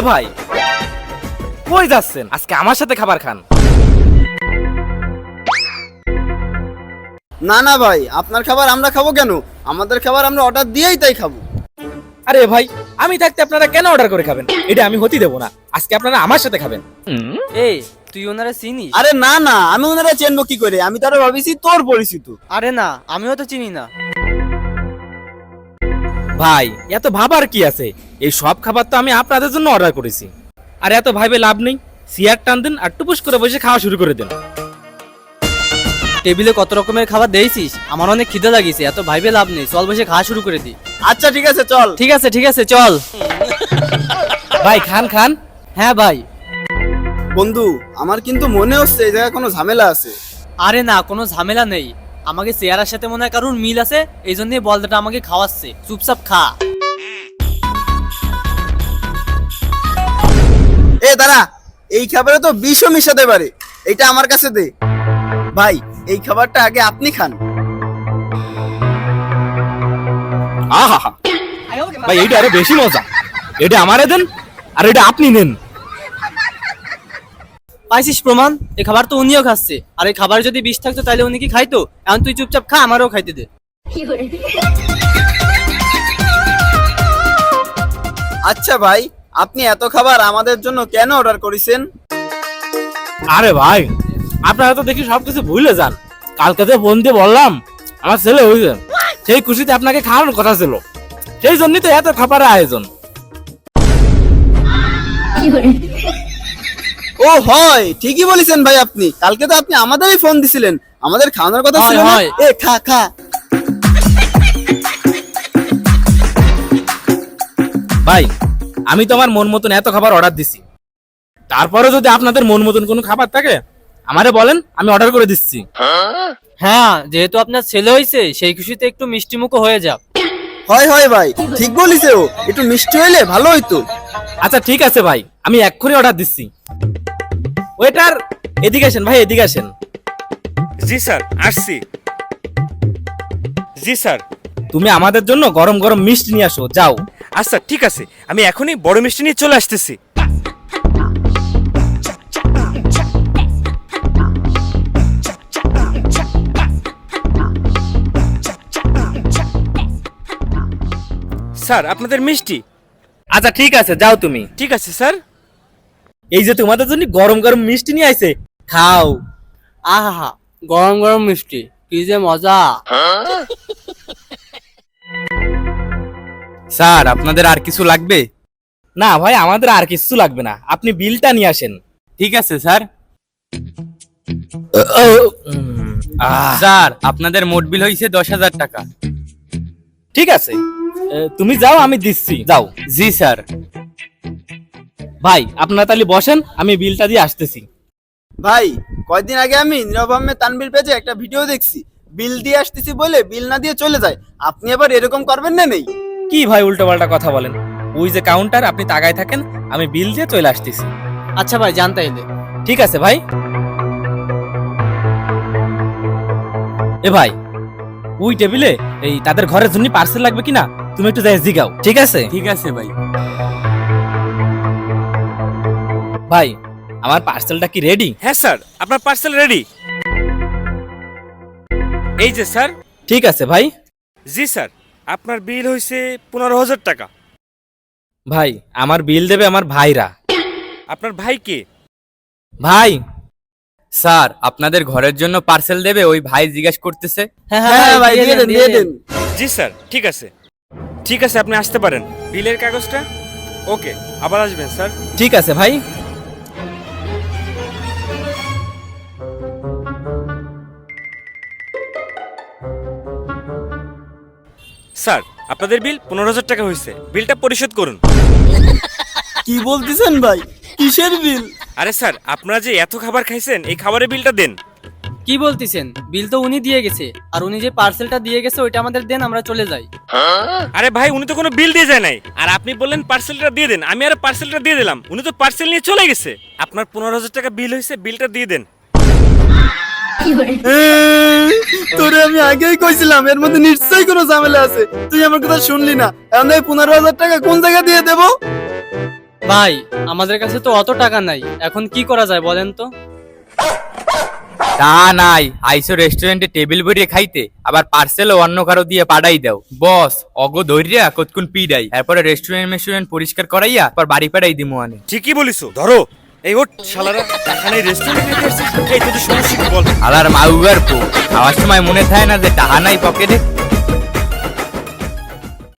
এ ভাই, কই যাচ্ছেন? আজকে আমার সাথে খাবার খান। না না ভাই, আপনার খাবার আমরা খাবো কেন? আমাদের খাবার আমরা অর্ডার দিয়েই তাই খাবো। আরে ভাই, আমি থাকতে আপনারা কেন অর্ডার করে খাবেন? এটা আমি হতে দেবো না। আজকে আপনারা আমার সাথে খাবেন। এই তুই ওনারা চিনিস? আরে না না, আমি ওনারা চেনবো কি করে? আমি তারা ভাবিছি তোর পরিচিত। আরে না, আমিও তো চিনি না। ভাই, এত ভাবার কি আছে? এই সব খাবার তো আমি আপনাদের জন্য অর্ডার করেছি। আর এত ভাইবে লাভ নেই। চেয়ার টান দেন আর টুপুস করে বসে খাওয়া শুরু করে দেন। টেবিলে কত রকমের খাবার দিয়েছিস, আমার অনেক খিদে লাগিয়েছে, এত ভাইবে লাভ নেই, চল বসে খাওয়া শুরু করে দি। আচ্ছা ঠিক আছে, চল। ঠিক আছে ঠিক আছে, চল। ভাই খান খান। হ্যাঁ ভাই। বন্ধু, আমার কিন্তু মনে হচ্ছে এই জায়গায় কোনো ঝামেলা আছে। আরে না, কোনো ঝামেলা নেই। আমাকে চেয়ারের সাথে মনে হয় কারোর মিল আছে, এই জন্যই বলদাটা আমাকে খাওয়াচ্ছে। চুপচাপ খা। এ দাঁড়া, এই খাবারে তো বিষও মিশাতে পারে। এটা আমার কাছে দে। ভাই, এই খাবারটা আগে আপনি খান। আহা ভাই, এইটা আরো বেশি মজা। এটা আমারে দেন আর এটা আপনি নেন। পাইছিস প্রমাণ? এই খাবার তো উনিও খাচ্ছে, আর এই খাবার যদি বিষ থাকতো তাহলে উনি কি খাইতো? এখন তুই চুপচাপ খা, আমারও খাইতে দে। আচ্ছা ভাই, আপনি এত খাবার আমাদের জন্য কেন অর্ডার করেছেন? আরে ভাই, আপনারা তো দেখি সবকিছু ভুলে যান। কালকে যে ফোন দিয়ে বললাম আমার ছেলে হয়েছে, সেই খুশিতে আপনাকে খাওয়ানোর কথা ছিল। সেই জন্যই তো এত খাবারের আয়োজন। ও হয়, ঠিকই বলেছেন ভাই। আপনি কালকে তো আপনি আমাদেরই ফোন দিছিলেন, আমাদের খাওয়ানোর কথা ছিল না? হয়। এ খা খা। ভাই, আমি তো আমার মন মতন এত খাবার অর্ডার দিছি। তারপরে যদি আপনাদের মন মতন কোনো খাবার থাকে আমারে বলেন, আমি অর্ডার করে দিচ্ছি। হ্যাঁ, যেহেতু আপনার ছেলে হয়েছে, সেই খুশিতে একটু মিষ্টি মুখো হয়ে যাক। হয় হয় ভাই, ঠিক বলিছে ও। একটু মিষ্টি হইলে ভালো হইতো। আচ্ছা ঠিক আছে ভাই, আমি এক্ষুনি অর্ডার দিচ্ছি। ওয়েটার, এদিকে আসেন ভাই, এদিকে আসেন। জি স্যার, আসছি। জি স্যার। তুমি আমাদের জন্য গরম গরম মিষ্টি নিয়ে আসো, যাও। আচ্ছা ঠিক আছে, আমি এখনই বড় মিষ্টি নিয়ে চলে আসতেছি। স্যার, আপনাদের মিষ্টি। আচ্ছা ঠিক আছে, যাও তুমি। ঠিক আছে স্যার। এই যে তোমাদের জন্য গরম গরম মিষ্টি নিয়ে আইছে, খাও। আহা, গরম গরম মিষ্টি, কি যে মজা। স্যার, আপনাদের আর কিছু লাগবে? না ভাই, আমাদের আর কিছু লাগবে না, আপনি বিলটা নিয়ে আসেন। ঠিক আছে স্যার। স্যার, আপনাদের মোট বিল হয়েছে 10,000 টাকা। ঠিক আছে, তুমি যাও, আমি দিচ্ছি, যাও। জি স্যার। ভাই, আপনারা তাহলে বসেন, আমি বিলটা দিয়ে আসতেছি। ভাই, কয়েকদিন আগে আমি নীরব আহমেদ তানভীর পেজে একটা ভিডিও দেখছি, বিল দিয়ে আসতেছি বলে বিল না দিয়ে চলে যায়। আপনি আবার এরকম করবেন না? নেই কি ভাই, উল্টোপাল্টা কথা বলেন। ওই যে কাউন্টার, আপনি তাকায় থাকেন, আমি বিল দিয়ে চলে আসতেছি। আচ্ছা ভাই, জান তাইলে। ঠিক আছে ভাই। এ ভাই, ওই টেবিলে এই তাদের ঘরের জন্য পার্সেল লাগবে কিনা তুমি একটু যাই জিগাও, ঠিক আছে? ঠিক আছে ভাই। ভাই, আমার পার্সেলটা কি রেডি? হ্যাঁ স্যার, আপনার পার্সেল রেডি। এই যে স্যার। ঠিক আছে ভাই। জি স্যার, আপনার বিল হয়েছে 15,000 টাকা। ভাই, আমার বিল দেবে আমার ভাইরা। আপনার ভাই কে? ভাই, স্যার আপনাদের ঘরের জন্য পার্সেল দেবে, ওই ভাই জিজ্ঞেস করতেছে। হ্যাঁ ভাই, দিয়ে দেন দিয়ে দেন। জি স্যার, ঠিক আছে। ঠিক আছে, আপনি আসতে পারেন। বিলের কাগজটা? ওকে, আবার আসবেন স্যার। ঠিক আছে ভাই। স্যার, আপনাদের বিল 15,000 টাকা হয়েছে, বিলটা পরিশোধ করুন। কি বলতেছেন ভাই? কিসের বিল? আরে স্যার, আপনারা যে এত খাবার খাইছেন, এই খাবারের বিলটা দেন। কি বলতেছেন? বিল তো উনি দিয়ে গেছে, আর উনি যে পার্সেলটা দিয়ে গেছে ওইটা আমাদের দেন, আমরা চলে যাই। আরে ভাই, উনি তো কোনো বিল দিয়ে যায় নাই, আর আপনি বললেন পার্সেলটা দিয়ে দেন। আমি আর পার্সেলটা দিয়ে দিলাম, উনি তো পার্সেল নিয়ে চলে গেছে। আপনার 15,000 টাকা বিল হয়েছে, বিলটা দিয়ে দেন। তোরে আমি আগেই কইছিলাম এর মধ্যে নিশ্চয়ই কোনো ঝামেলা আছে, তুই আমার কথা শুনলি না। এখন এই 15,000 টাকা কোন জায়গা দিয়ে দেবো? ভাই আমাদের কাছে তো অত টাকা নাই, এখন কি করা যায় বলেন তো? তা নাই, আইসো রেস্টুরেন্টে টেবিল বইরে খাইতে, আবার পার্সেলও অন্য কারো দিয়ে পাঠাই দাও। বস অগো ধৈর্যা কতক্ষণ পিডাই, এরপরে রেস্টুরেন্ট পরিষ্কার করাইয়া পর বাড়ি পাঠাই দিমু আনে। ঠিকই বলিস, ধরো এই ওট শালারা এখানে রেস্টুরেন্টে এই তোদের সমস্যা কি বল? আলার মাউগার পো, খাওয়ার সময় মনে থাকে না যে টাহা নাই পকেটে।